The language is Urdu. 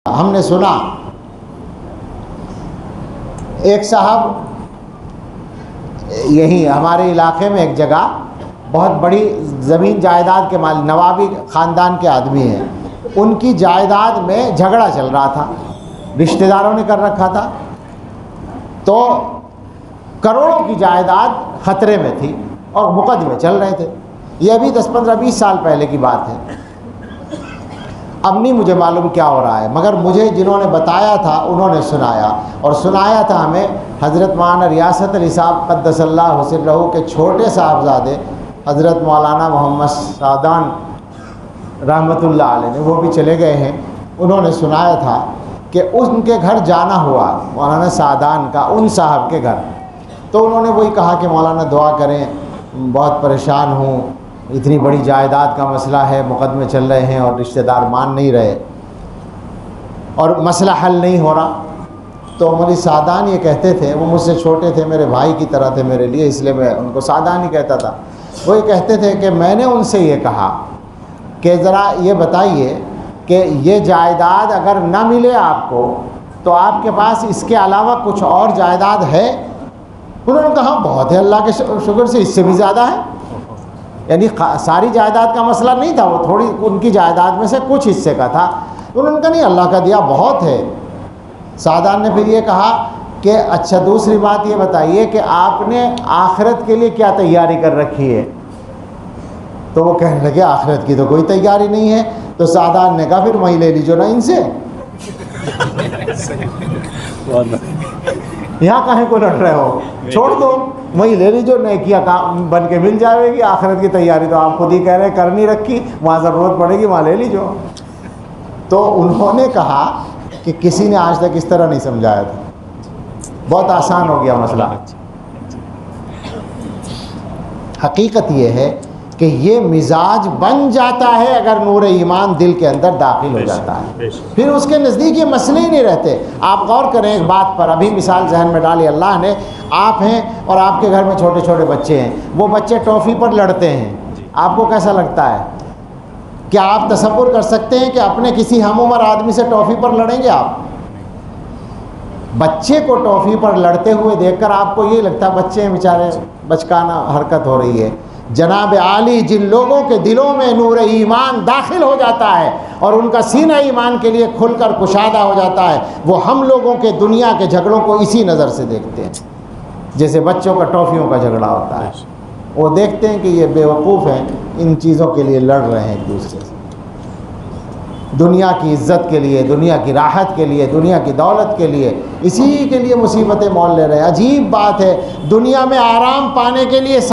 ہم نے سنا ایک صاحب یہی ہمارے علاقے میں ایک جگہ بہت بڑی زمین جائیداد کے مالک نوابی خاندان کے آدمی ہیں، ان کی جائیداد میں جھگڑا چل رہا تھا، رشتہ داروں نے کر رکھا تھا، تو کروڑوں کی جائیداد خطرے میں تھی اور مقدمے چل رہے تھے۔ یہ ابھی 10-15-20 سال پہلے کی بات ہے۔ اب نہیں مجھے معلوم کیا ہو رہا ہے، مگر مجھے جنہوں نے بتایا تھا انہوں نے سنایا، اور سنایا تھا ہمیں حضرت مولانا ریاست علی صاحب قدس اللہ سرہ کے چھوٹے صاحبزادے حضرت مولانا محمد سعدان رحمۃ اللہ علیہ نے، وہ بھی چلے گئے ہیں، انہوں نے سنایا تھا کہ ان کے گھر جانا ہوا مولانا سعدان کا، ان صاحب کے گھر، تو انہوں نے وہی کہا کہ مولانا دعا کریں، بہت پریشان ہوں، اتنی بڑی جائیداد کا مسئلہ ہے، مقدمے چل رہے ہیں اور رشتہ دار مان نہیں رہے اور مسئلہ حل نہیں ہو رہا۔ تو مولوی سعدان یہ کہتے تھے، وہ مجھ سے چھوٹے تھے، میرے بھائی کی طرح تھے میرے لیے، اس لیے میں ان کو سعدان ہی کہتا تھا۔ وہ یہ کہتے تھے کہ میں نے ان سے یہ کہا کہ ذرا یہ بتائیے کہ یہ جائیداد اگر نہ ملے آپ کو تو آپ کے پاس اس کے علاوہ کچھ اور جائیداد ہے؟ انہوں نے کہا بہت ہے، اللہ کے شکر سے اس سے بھی زیادہ ہے۔ یعنی ساری جائیداد کا مسئلہ نہیں تھا، وہ تھوڑی ان کی جائیداد میں سے کچھ حصے کا تھا۔ انہوں نے کہا نہیں، اللہ کا دیا بہت ہے۔ سعدان نے پھر یہ کہا کہ اچھا دوسری بات یہ بتائیے کہ آپ نے آخرت کے لیے کیا تیاری کر رکھی ہے؟ تو وہ کہنے لگے آخرت کی تو کوئی تیاری نہیں ہے۔ تو سعدان نے کہا پھر وہی لے لیجو نا ان سے، یہاں کہیں کو لڑ رہے ہو، چھوڑ دو، وہی لے لیجو، نیکیاں کام بن کے مل جائے گی، آخرت کی تیاری تو آپ خود ہی کہہ رہے کر نہیں رکھی، وہاں ضرورت پڑے گی وہاں لے لیجو۔ تو انہوں نے کہا کہ کسی نے آج تک اس طرح نہیں سمجھایا تھا، بہت آسان ہو گیا مسئلہ۔ حقیقت یہ ہے کہ یہ مزاج بن جاتا ہے اگر نور ایمان دل کے اندر داخل ہو جاتا ہے، پھر اس کے نزدیک یہ مسئلے ہی نہیں رہتے۔ آپ غور کریں ایک بات پر، ابھی مثال ذہن میں ڈالی اللہ نے، آپ ہیں اور آپ کے گھر میں چھوٹے چھوٹے بچے ہیں، وہ بچے ٹافی پر لڑتے ہیں، آپ کو کیسا لگتا ہے؟ کیا آپ تصور کر سکتے ہیں کہ اپنے کسی ہم عمر آدمی سے ٹافی پر لڑیں گے؟ آپ بچے کو ٹافی پر لڑتے ہوئے دیکھ کر آپ کو یہ لگتا ہے بچے ہیں بیچارے، بچکانہ حرکت ہو رہی ہے۔ جناب عالی جن لوگوں کے دلوں میں نور ایمان داخل ہو جاتا ہے اور ان کا سینہ ایمان کے لیے کھل کر کشادہ ہو جاتا ہے، وہ ہم لوگوں کے دنیا کے جھگڑوں کو اسی نظر سے دیکھتے ہیں، جیسے بچوں کا ٹافیوں کا جھگڑا ہوتا ہے۔ وہ دیکھتے ہیں کہ یہ بیوقوف ہیں، ان چیزوں کے لیے لڑ رہے ہیں ایک دوسرے سے، دنیا کی عزت کے لیے، دنیا کی راحت کے لیے، دنیا کی دولت کے لیے، اسی کے لیے مصیبتیں مول لے رہے ہیں۔ عجیب بات ہے، دنیا میں آرام پانے کے لیے